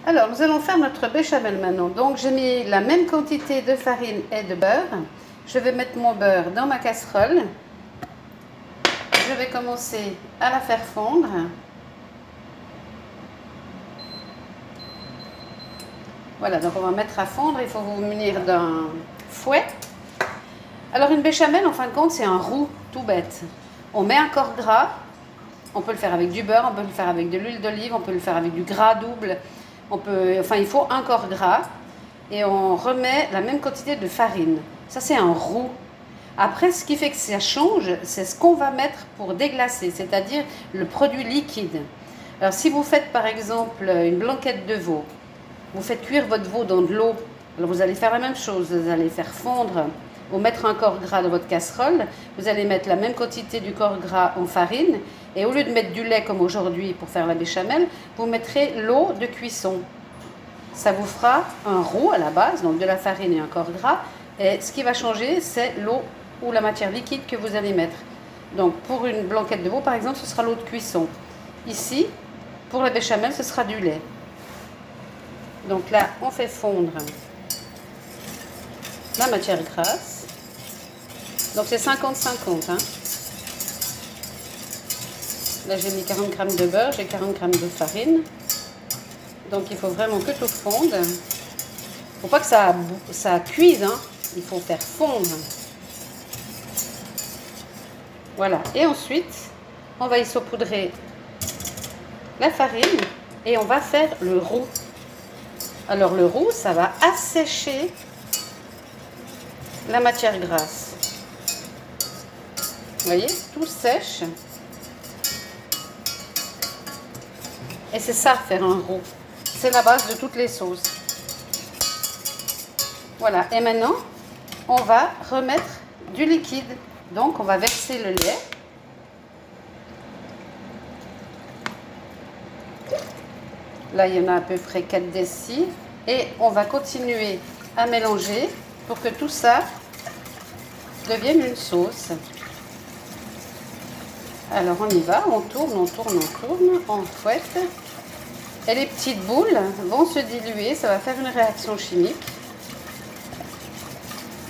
Alors, nous allons faire notre béchamel maintenant. Donc, j'ai mis la même quantité de farine et de beurre. Je vais mettre mon beurre dans ma casserole. Je vais commencer à la faire fondre. Voilà, donc on va mettre à fondre. Il faut vous munir d'un fouet. Alors, une béchamel, en fin de compte, c'est un roux tout bête. On met un corps gras. On peut le faire avec du beurre, on peut le faire avec de l'huile d'olive, on peut le faire avec du gras double. Il faut un corps gras et on remet la même quantité de farine. Ça, c'est un roux. Après, ce qui fait que ça change, c'est ce qu'on va mettre pour déglacer, c'est-à-dire le produit liquide. Alors, si vous faites par exemple une blanquette de veau, vous faites cuire votre veau dans de l'eau, alors vous allez faire la même chose, vous allez faire fondre ou mettre un corps gras dans votre casserole, vous allez mettre la même quantité du corps gras en farine et au lieu de mettre du lait comme aujourd'hui pour faire la béchamel, vous mettrez l'eau de cuisson. Ça vous fera un roux à la base, donc de la farine et un corps gras. Et ce qui va changer, c'est l'eau ou la matière liquide que vous allez mettre. Donc pour une blanquette de veau, par exemple, ce sera l'eau de cuisson. Ici, pour la béchamel, ce sera du lait. Donc là, on fait fondre la matière grasse. Donc c'est 50-50. Hein. Là, j'ai mis 40 g de beurre, j'ai 40 g de farine. Donc il faut vraiment que tout fonde. Il ne faut pas que ça cuise, hein. Il faut faire fondre. Voilà. Et ensuite, on va y saupoudrer la farine et on va faire le roux. Alors le roux, ça va assécher la matière grasse. Vous voyez, tout sèche. Et c'est ça, faire un roux. C'est la base de toutes les sauces. Voilà. Et maintenant, on va remettre du liquide. Donc, on va verser le lait. Là, il y en a à peu près 4 décis. Et on va continuer à mélanger pour que tout ça devienne une sauce. Alors, on y va. On tourne, on tourne, on tourne. On fouette. Et les petites boules vont se diluer. Ça va faire une réaction chimique.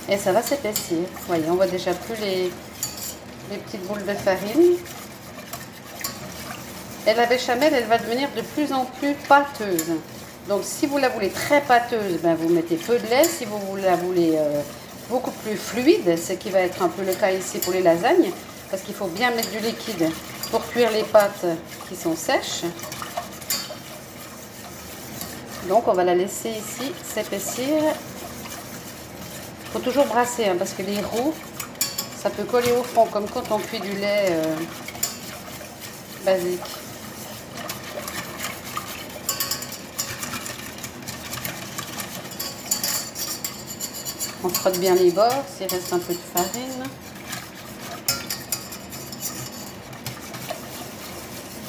Et ça va s'épaissir. Vous voyez, on voit déjà plus les petites boules de farine. Et la béchamel, elle va devenir de plus en plus pâteuse. Donc, si vous la voulez très pâteuse, ben, vous mettez peu de lait. Si vous la voulez beaucoup plus fluide, ce qui va être un peu le cas ici pour les lasagnes, parce qu'il faut bien mettre du liquide pour cuire les pâtes qui sont sèches. Donc, on va la laisser ici s'épaissir. Il faut toujours brasser, hein, parce que les roux, ça peut coller au fond, comme quand on cuit du lait basique. On frotte bien les bords, s'il reste un peu de farine.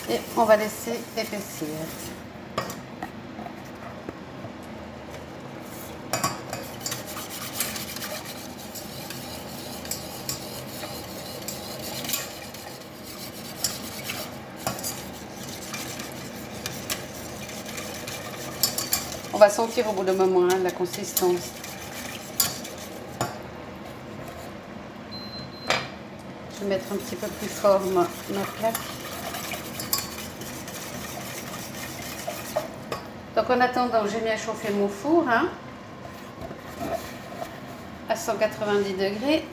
Et on va laisser épaissir. On va sentir au bout d'un moment la consistance. Je vais mettre un petit peu plus fort ma plaque. Donc en attendant, j'ai mis à chauffer mon four hein, à 190 degrés.